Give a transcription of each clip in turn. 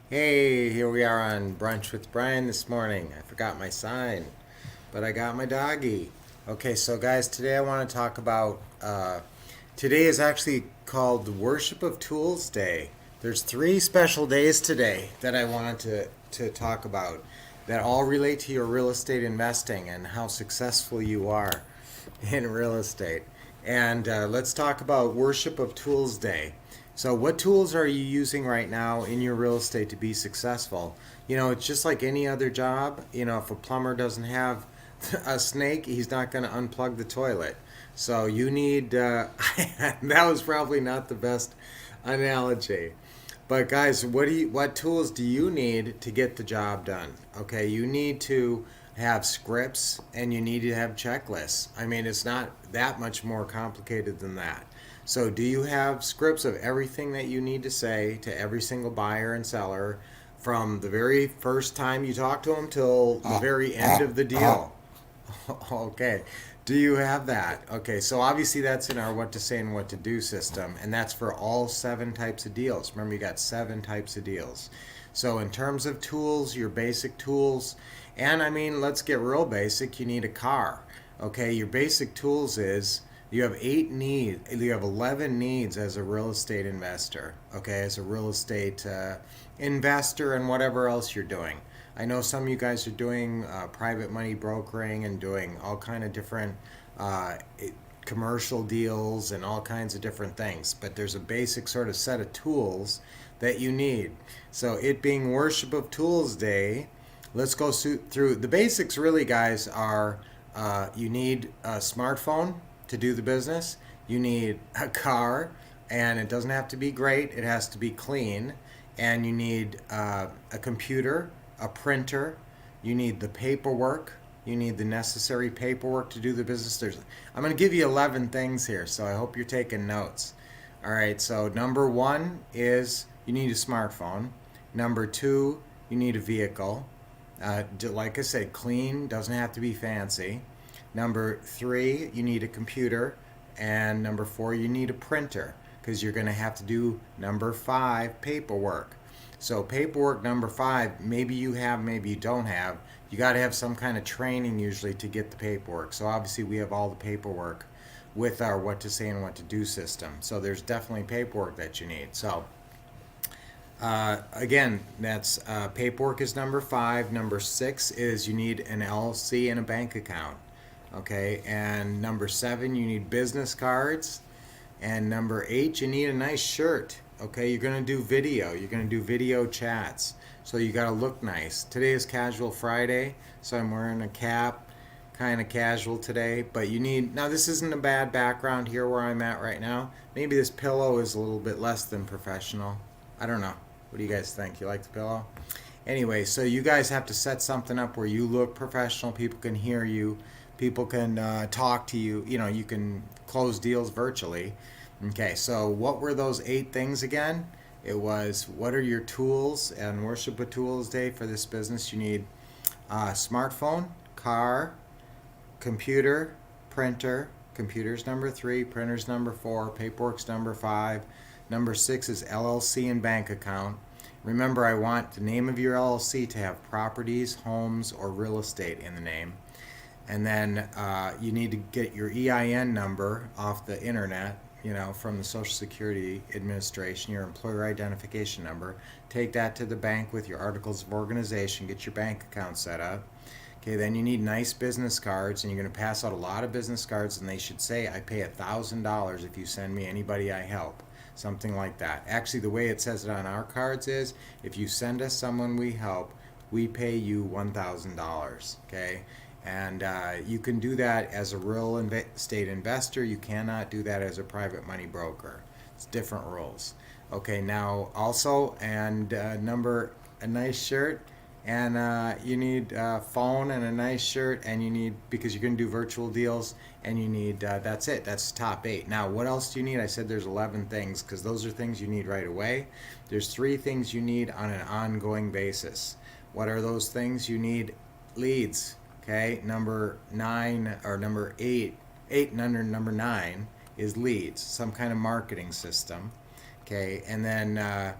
Hey, here we are on Brunch with Brian this morning. I forgot my sign, but I got my doggy. Okay, so guys, today I want to talk about. Today is actually called the Worship of Tools Day. There's three special days today that I wanted to talk about that all relate to your real estate investing and how successful you are in real estate. And let's talk about Worship of Tools Day. So, what tools are you using right now in your real estate to be successful? It's just like any other job. If a plumber doesn't have a snake, he's not going to unplug the toilet. So, you need, that was probably not the best analogy. But guys, what tools do you need to get the job done? Okay, you need to have scripts and you need to have checklists. I mean, it's not that much more complicated than that. So, do you have scripts of everything that you need to say to every single buyer and seller from the very first time you talk to them till the very end of the deal? Okay. Do you have that? Okay, so obviously that's in our what to say and what to do system, and that's for all seven types of deals. Remember, you got seven types of deals. So, in terms of tools, your basic tools, and I mean, let's get real basic, you need a car. Okay, your basic tools is you have 8 needs, you have 11 needs as a real estate investor, okay, as a real estate investor and whatever else you're doing. I know some of you guys are doing private money brokering and doing all kind of different uh, commercial deals and all kinds of different things. But there's a basic sort of set of tools that you need. So it being Worship of Tools Day, let's go through the basics. Really, guys, are you need a smartphone to do the business. You need a car, and it doesn't have to be great. It has to be clean. And you need a computer, a printer, you need the paperwork, you need the necessary paperwork to do the business. I'm going to give you 11 things here, so I hope you're taking notes. All right, so number one is you need a smartphone. Number two, you need a vehicle. Like I said, clean, doesn't have to be fancy. Number three, you need a computer. And number four, you need a printer because you're going to have to do number five, paperwork. So, paperwork number five, maybe you have, maybe you don't have. You got to have some kind of training usually to get the paperwork. So, obviously, we have all the paperwork with our what to say and what to do system. So, there's definitely paperwork that you need. So, again, that's paperwork is number five. Number six is you need an LLC and a bank account. Okay, and number seven, you need business cards. And number eight, you need a nice shirt. Okay, you're going to do video. You're going to do video chats. So you got to look nice. Today is Casual Friday, so I'm wearing a cap, kind of casual today. But you need, now this isn't a bad background here where I'm at right now. Maybe this pillow is a little bit less than professional. I don't know. What do you guys think? You like the pillow? Anyway, so you guys have to set something up where you look professional. People can hear you. People can talk to you. You can close deals virtually. Okay, so what were those 8 things again? It was what are your tools and Worship of Tools Day for this business? You need a smartphone, car, computer, printer. Computer's number three, printer's number four, paperwork's number five. Number six is LLC and bank account. Remember, I want the name of your LLC to have properties, homes, or real estate in the name. And then you need to get your EIN number off the internet, from the Social Security Administration, your employer identification number. Take that to the bank with your articles of organization, get your bank account set up. Okay, then you need nice business cards, and you're going to pass out a lot of business cards, and they should say, I pay $1,000 if you send me anybody I help. Something like that. Actually, the way it says it on our cards is, if you send us someone we help, we pay you $1,000. Okay? And you can do that as a real estate investor. You cannot do that as a private money broker. It's different rules. Okay, now also, and a nice shirt, and you need a phone and a nice shirt, and you need, because you're going to do virtual deals, and you need, that's it. That's the top 8. Now, what else do you need? I said there's 11 things, because those are things you need right away. There's 3 things you need on an ongoing basis. What are those things? You need leads. Okay, number 9 or number 8 and under number 9 is leads, some kind of marketing system. Okay, and then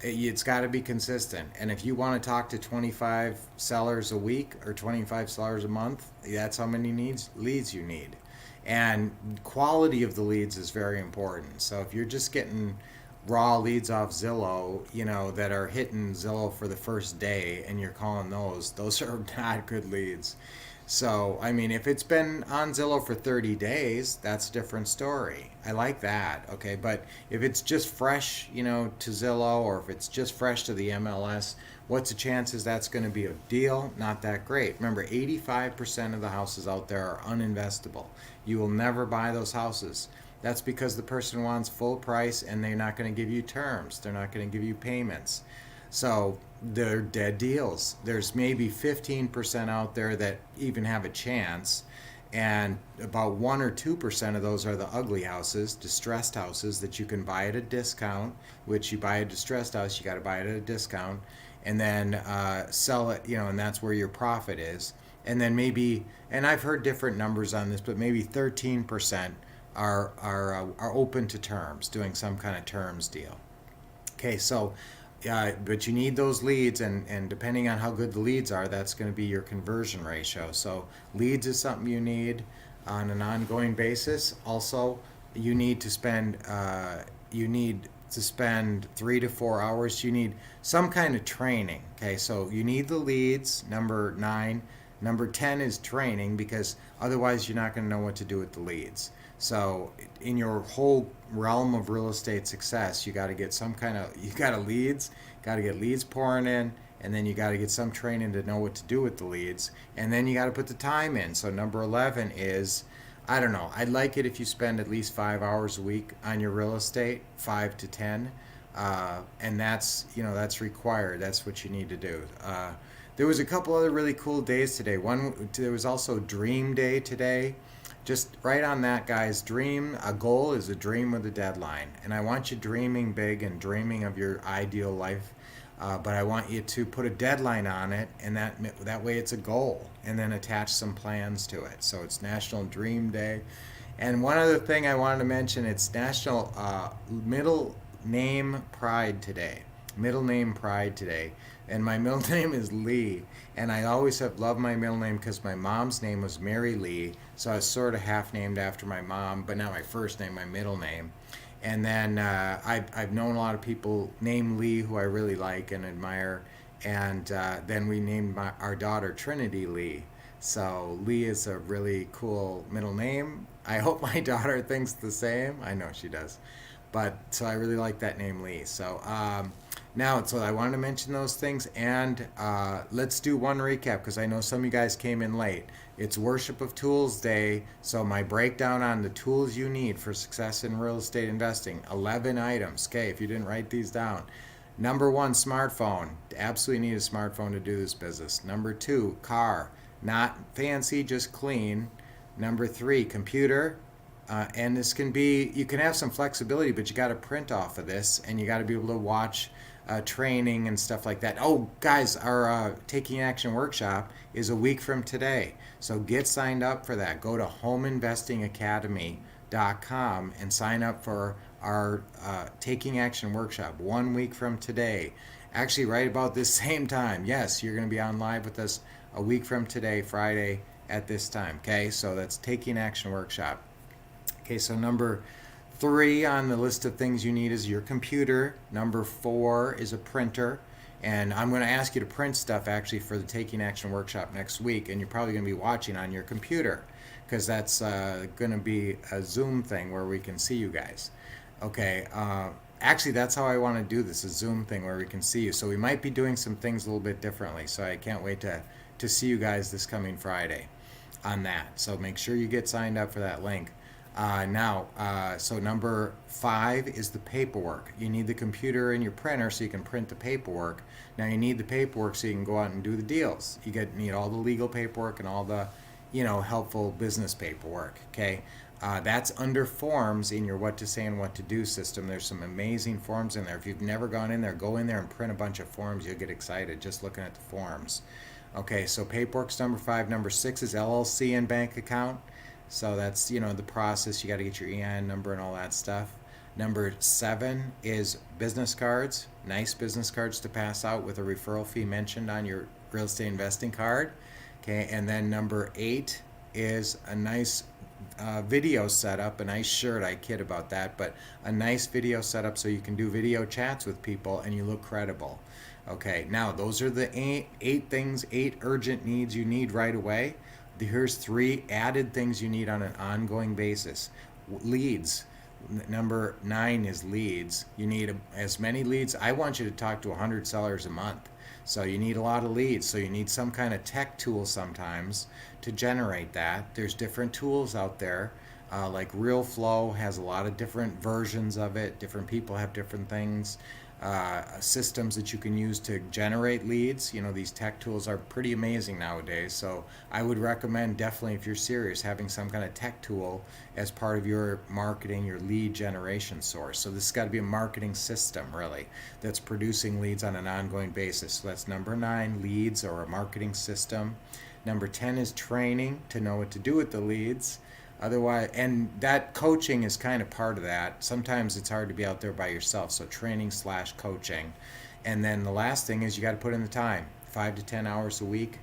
It's got to be consistent. And if you want to talk to 25 sellers a week or 25 sellers a month, that's how many leads you need. And quality of the leads is very important. So if you're just getting raw leads off Zillow, that are hitting Zillow for the first day and you're calling those are not good leads. So, I mean, if it's been on Zillow for 30 days, that's a different story. I like that, okay? But if it's just fresh, to Zillow, or if it's just fresh to the MLS, what's the chances that's going to be a deal? Not that great. Remember, 85% of the houses out there are uninvestable. You will never buy those houses. That's because the person wants full price and they're not going to give you terms. They're not going to give you payments. So they're dead deals. There's maybe 15% out there that even have a chance, and about 1 or 2% of those are the ugly houses, distressed houses that you can buy at a discount. Which you buy a distressed house, you got to buy it at a discount, and then sell it, and that's where your profit is. And then maybe, and I've heard different numbers on this, but maybe 13% are open to terms, doing some kind of terms deal. Okay, so but you need those leads, and depending on how good the leads are, that's going to be your conversion ratio. So leads is something you need on an ongoing basis. Also, you need to spend 3 to 4 hours. You need some kind of training. Okay, so you need the leads. Number 9. Number 10 is training, because otherwise you're not going to know what to do with the leads. So in your whole realm of real estate success, you got to get leads pouring in, and then you got to get some training to know what to do with the leads, and then you got to put the time in. So number 11 is, I don't know, I'd like it if you spend at least 5 hours a week on your real estate, 5 to 10, and that's required. That's what you need to do. There was a couple other really cool days today. There was also Dream Day today. Just write on that, guys. A goal is a dream with a deadline. And I want you dreaming big and dreaming of your ideal life. But I want you to put a deadline on it, and that way it's a goal. And then attach some plans to it. So it's National Dream Day. And one other thing I wanted to mention, it's National Middle Name Pride today. Middle Name Pride today. And my middle name is Lee, and I always have loved my middle name because my mom's name was Mary Lee, so I was sort of half named after my mom, but not my first name, my middle name. And then I've known a lot of people named Lee who I really like and admire, and then we named our daughter Trinity Lee. So Lee is a really cool middle name. I hope my daughter thinks the same. I know she does. But so I really like that name, Lee. So so I wanted to mention those things, and let's do one recap, because I know some of you guys came in late. It's Worship of Tools Day, so my breakdown on the tools you need for success in real estate investing, 11 items. Okay, if you didn't write these down. Number 1, smartphone. Absolutely need a smartphone to do this business. Number 2, car. Not fancy, just clean. Number 3, computer. And this can be, you can have some flexibility, but you got to print off of this, and you got to be able to watch training and stuff like that. Oh, guys, our Taking Action workshop is a week from today. So get signed up for that. Go to homeinvestingacademy.com and sign up for our Taking Action workshop 1 week from today. Actually, right about this same time. Yes, you're going to be on live with us a week from today, Friday, at this time. Okay, so that's Taking Action workshop. Okay, so number 3 on the list of things you need is your computer. Number 4 is a printer. And I'm going to ask you to print stuff actually for the Taking Action workshop next week. And you're probably going to be watching on your computer, because that's going to be a Zoom thing where we can see you guys. Okay, actually that's how I want to do this, a Zoom thing where we can see you. So we might be doing some things a little bit differently. So I can't wait to see you guys this coming Friday on that. So make sure you get signed up for that link. So number 5 is the paperwork. You need the computer and your printer so you can print the paperwork. Now you need the paperwork so you can go out and do the deals. You need all the legal paperwork and all the, helpful business paperwork. Okay, that's under forms in your What to Say and What to Do system. There's some amazing forms in there. If you've never gone in there, go in there and print a bunch of forms. You'll get excited just looking at the forms. Okay, so paperwork's number 5. Number 6 is LLC and bank account. So that's, the process. You got to get your EIN number and all that stuff. Number 7 is business cards, nice business cards to pass out with a referral fee mentioned on your real estate investing card. Okay, and then number 8 is a nice video setup, a nice shirt. I kid about that, but a nice video setup so you can do video chats with people and you look credible. Okay, now those are the eight things, 8 urgent needs you need right away. Here's 3 added things you need on an ongoing basis. Leads. Number 9 is leads. You need as many leads. I want you to talk to 100 sellers a month. So you need a lot of leads. So you need some kind of tech tool sometimes to generate that. There's different tools out there. Like RealFlow has a lot of different versions of it. Different people have different things. Systems that you can use to generate leads. You know, these tech tools are pretty amazing nowadays. So I would recommend definitely, if you're serious, having some kind of tech tool as part of your marketing, your lead generation source. So this has got to be a marketing system, really, that's producing leads on an ongoing basis. So that's number 9, leads or a marketing system. Number 10 is training to know what to do with the leads. Otherwise, and that coaching is kind of part of that. Sometimes it's hard to be out there by yourself, so training/coaching. And then the last thing is you got to put in the time, 5 to 10 hours a week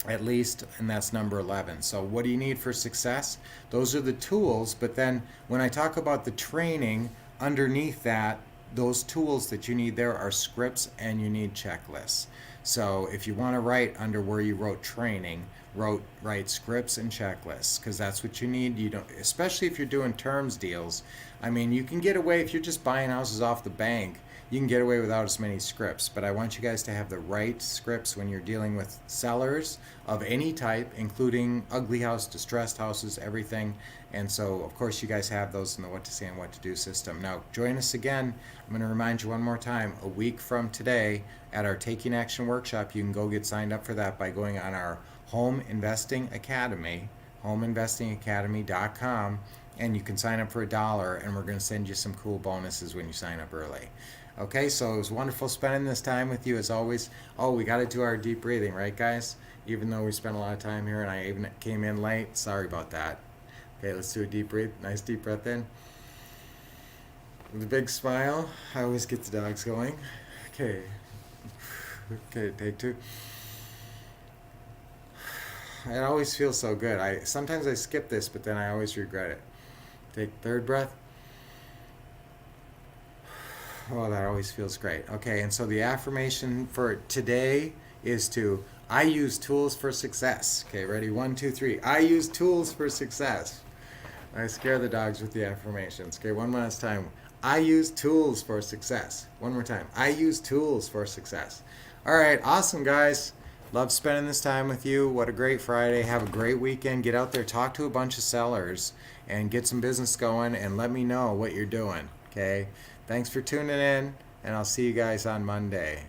at least, and that's number 11. So what do you need for success? Those are the tools, but then when I talk about the training, underneath that, those tools that you need there are scripts and you need checklists. So if you want to write under where you wrote training, write scripts and checklists, because that's what you need. You don't, especially if you're doing terms deals. I mean, you can get away if you're just buying houses off the bank. You can get away without as many scripts, but I want you guys to have the right scripts when you're dealing with sellers of any type, including ugly house, distressed houses, everything. And so, of course, you guys have those in the what to say and what to do system. Now, join us again. I'm going to remind you one more time, a week from today at our Taking Action Workshop. You can go get signed up for that by going on our Home Investing Academy, homeinvestingacademy.com, and you can sign up for $1, and we're going to send you some cool bonuses when you sign up early. Okay, so it was wonderful spending this time with you as always. Oh, we got to do our deep breathing, right, guys? Even though we spent a lot of time here and I even came in late, sorry about that. Okay, let's do a deep breath. Nice deep breath in. With a big smile. I always get the dogs going. Okay. Okay, take 2. It always feels so good. Sometimes I skip this, but then I always regret it. Take 3rd breath. Oh, that always feels great. Okay, and so the affirmation for today is I use tools for success. Okay, ready? 1, 2, 3. I use tools for success. I scare the dogs with the affirmations. Okay, one last time. I use tools for success. One more time. I use tools for success. All right, awesome, guys. Love spending this time with you. What a great Friday. Have a great weekend. Get out there, talk to a bunch of sellers, and get some business going, and let me know what you're doing. Okay? Thanks for tuning in, and I'll see you guys on Monday.